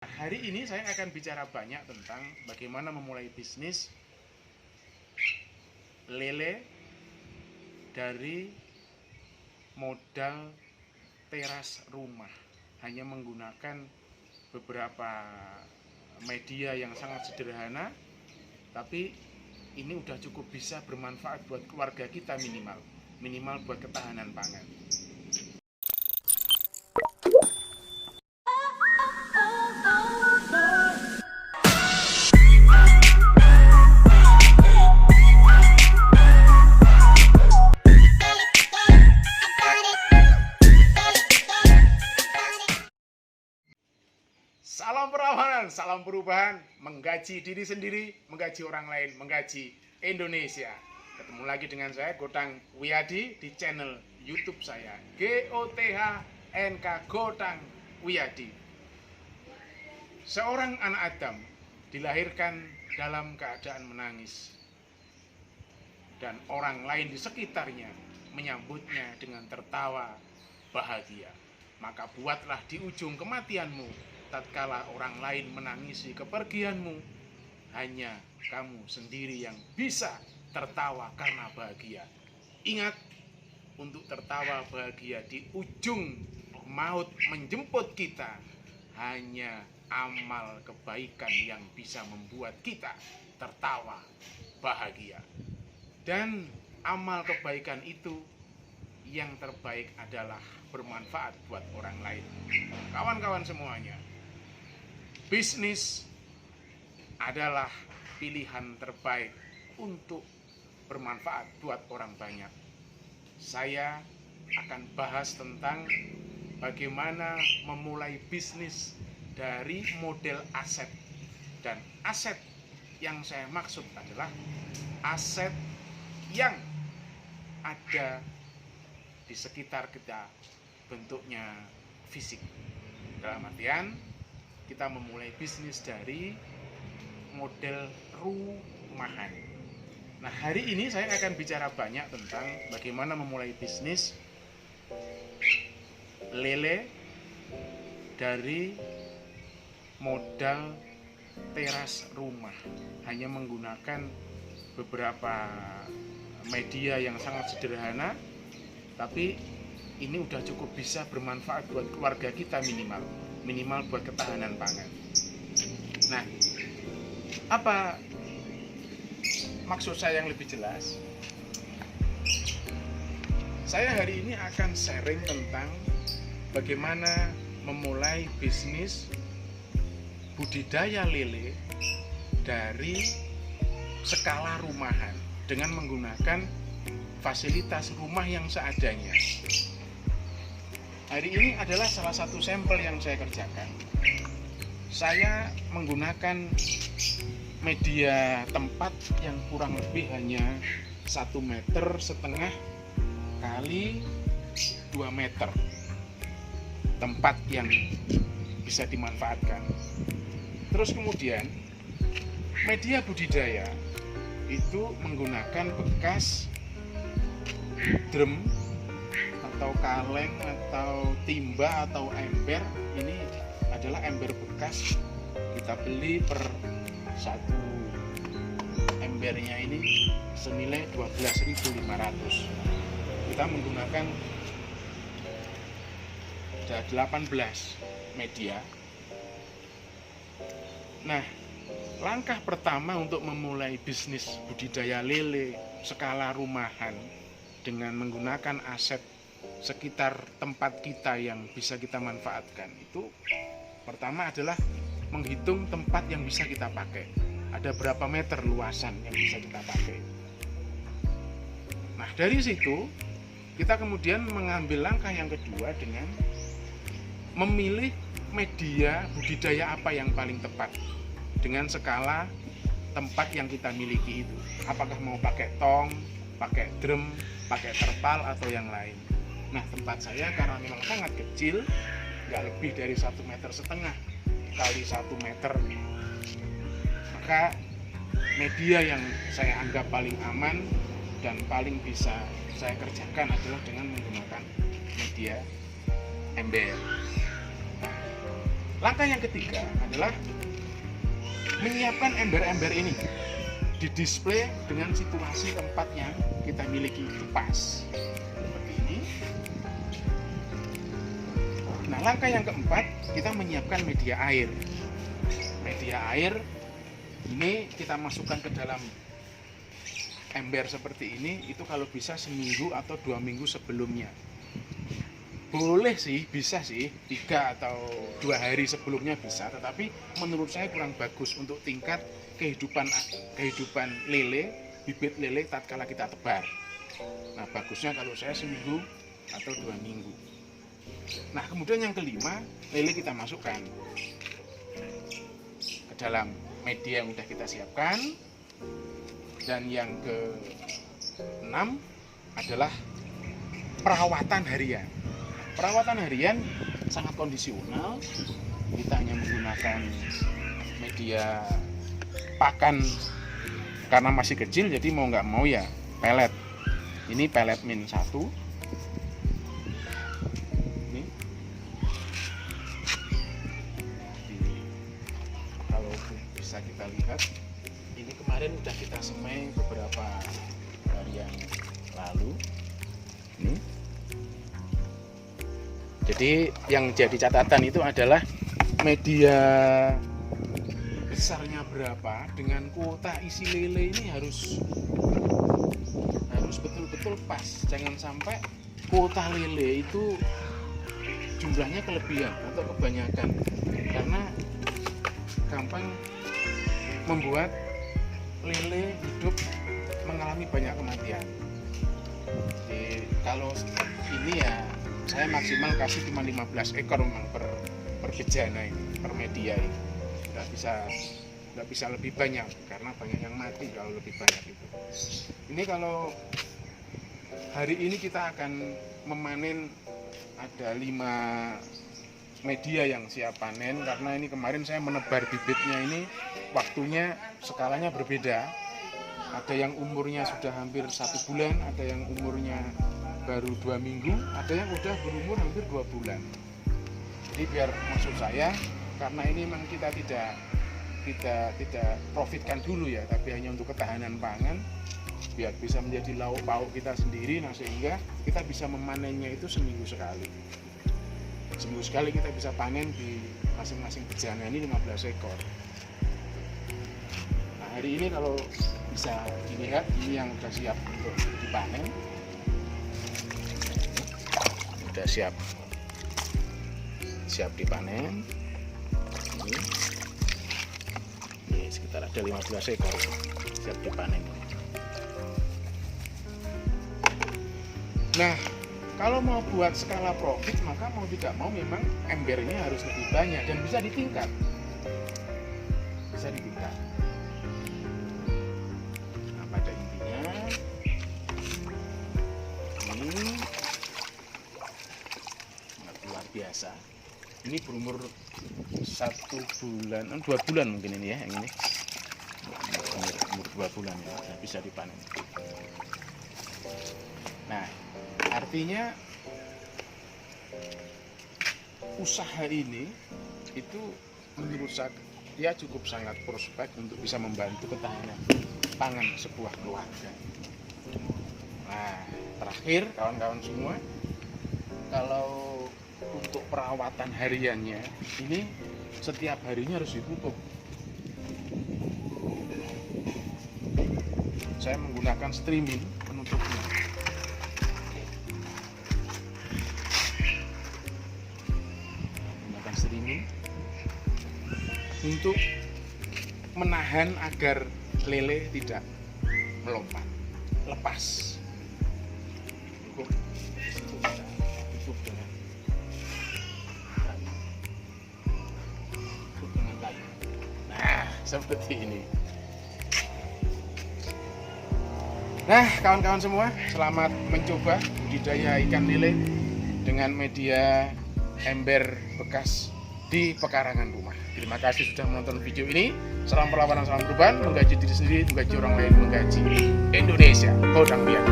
Hari ini saya akan bicara banyak tentang bagaimana memulai bisnis lele dari modal teras rumah, hanya menggunakan beberapa media yang sangat sederhana, tapi ini udah cukup bisa bermanfaat buat keluarga kita minimal buat ketahanan pangan. Salam perawanan, salam perubahan, menggaji diri sendiri, menggaji orang lain, menggaji Indonesia. Ketemu lagi dengan saya, Gotang Wiyadi, di channel YouTube saya, GOTHNK Gotang Wiyadi. Seorang anak Adam dilahirkan dalam keadaan menangis, dan orang lain di sekitarnya menyambutnya dengan tertawa bahagia. Maka buatlah di ujung kematianmu, tatkala orang lain menangisi kepergianmu, hanya kamu sendiri yang bisa tertawa karena bahagia. Ingat, untuk tertawa bahagia di ujung maut menjemput kita, hanya amal kebaikan yang bisa membuat kita tertawa bahagia. Dan amal kebaikan itu yang terbaik adalah bermanfaat buat orang lain. Kawan-kawan semuanya, bisnis adalah pilihan terbaik untuk bermanfaat buat orang banyak. Saya akan bahas tentang bagaimana memulai bisnis dari model aset. Dan aset yang saya maksud adalah aset yang ada di sekitar kita, bentuknya fisik. Dalam artian, kita memulai bisnis dari model rumahan. Nah, hari ini saya akan bicara banyak tentang bagaimana memulai bisnis lele dari modal teras rumah, hanya menggunakan beberapa media yang sangat sederhana, tapi ini udah cukup bisa bermanfaat buat keluarga kita minimal buat ketahanan pangan. Nah, apa maksud saya yang lebih jelas? Saya hari ini akan sharing tentang bagaimana memulai bisnis budidaya lele dari skala rumahan dengan menggunakan fasilitas rumah yang seadanya. Hari ini adalah salah satu sampel yang saya kerjakan. Saya menggunakan media tempat yang kurang lebih hanya 1,5 meter kali 2 meter tempat yang bisa dimanfaatkan. Terus kemudian media budidaya itu menggunakan bekas drum atau kaleng atau timba atau ember. Ini adalah ember bekas, kita beli per satu embernya ini senilai 12.500. Kita menggunakan ada 18 media. Nah, langkah pertama untuk memulai bisnis budidaya lele skala rumahan dengan menggunakan aset sekitar tempat kita yang bisa kita manfaatkan, itu pertama adalah menghitung tempat yang bisa kita pakai. Ada berapa meter luasan yang bisa kita pakai. Nah, dari situ kita kemudian mengambil langkah yang kedua dengan memilih media budidaya apa yang paling tepat dengan skala tempat yang kita miliki itu. Apakah mau pakai tong, pakai drum, pakai terpal, atau yang lain. Nah, tempat saya karena memang sangat kecil, nggak lebih dari 1,5 meter kali 1 meter, maka media yang saya anggap paling aman dan paling bisa saya kerjakan adalah dengan menggunakan media ember. Langkah yang ketiga adalah menyiapkan ember-ember ini, didisplay dengan situasi tempat yang kita miliki itu pas seperti ini. Nah, langkah yang keempat, kita menyiapkan media air. Media air ini kita masukkan ke dalam ember seperti ini, itu kalau bisa seminggu atau 2 minggu sebelumnya. Boleh sih, bisa sih 3 atau 2 hari sebelumnya bisa, tetapi menurut saya kurang bagus untuk tingkat kehidupan lele, bibit lele tatkala kita tebar. Nah, bagusnya kalau saya seminggu atau 2 minggu. Nah, kemudian yang kelima, lele kita masukkan ke dalam media yang sudah kita siapkan. Dan yang ke-6 adalah perawatan harian. Perawatan harian sangat kondisional. Kita hanya menggunakan media pakan karena masih kecil, jadi mau nggak mau ya pelet. Ini pelet min 1. Ini. Kalau bisa kita lihat, ini kemarin udah kita semai beberapa hari yang lalu. Ini. Jadi yang jadi catatan itu adalah media besarnya berapa dengan kuota isi lele ini harus betul-betul pas. Jangan sampai kuota lele itu jumlahnya kelebihan atau kebanyakan, karena gampang membuat lele hidup mengalami banyak kematian. Jadi kalau ini ya saya maksimal kasih cuma 15 ekor memang per bejana ini, per media ini. Nggak bisa lebih banyak karena banyak yang mati kalau lebih banyak itu. Ini kalau hari ini kita akan memanen ada 5 media yang siap panen, karena ini kemarin saya menebar bibitnya ini waktunya skalanya berbeda. Ada yang umurnya sudah hampir 1 bulan, ada yang umurnya baru 2 minggu, ada yang udah berumur hampir 2 bulan. Jadi biar maksud saya, karena ini memang kita tidak profitkan dulu ya, tapi hanya untuk ketahanan pangan, biar bisa menjadi lauk pauk kita sendiri. Nah, sehingga kita bisa memanennya itu seminggu sekali. Seminggu sekali kita bisa panen di masing-masing bejana ini 15 ekor. Nah, hari ini kalau bisa dilihat, ini yang sudah siap untuk dipanen. Sudah siap dipanen. Ini sekitar ada 15 ekor siap dipanen. Nah, kalau mau buat skala profit, maka mau tidak mau memang embernya harus lebih banyak dan bisa ditingkat. Nah, pada intinya ini luar biasa. Ini berumur 1 bulan, 2 bulan mungkin ini ya, yang ini umur 2 bulan ya, sudah bisa dipanen. Nah, artinya usaha ini itu menurut saya dia cukup sangat prospek untuk bisa membantu ketahanan pangan sebuah keluarga. Nah, terakhir kawan-kawan semua, kalau untuk perawatan hariannya ini setiap harinya harus ditutup. Saya menggunakan streaming penutupnya. Menggunakan streaming untuk menahan agar lele tidak melompat, lepas. Seperti ini. Nah, kawan-kawan semua, selamat mencoba budidaya ikan lele dengan media ember bekas di pekarangan rumah. Terima kasih sudah menonton video ini. Salam perlawanan, salam perubahan, menggaji diri sendiri, menggaji orang lain, menggaji Indonesia. Kodang biar.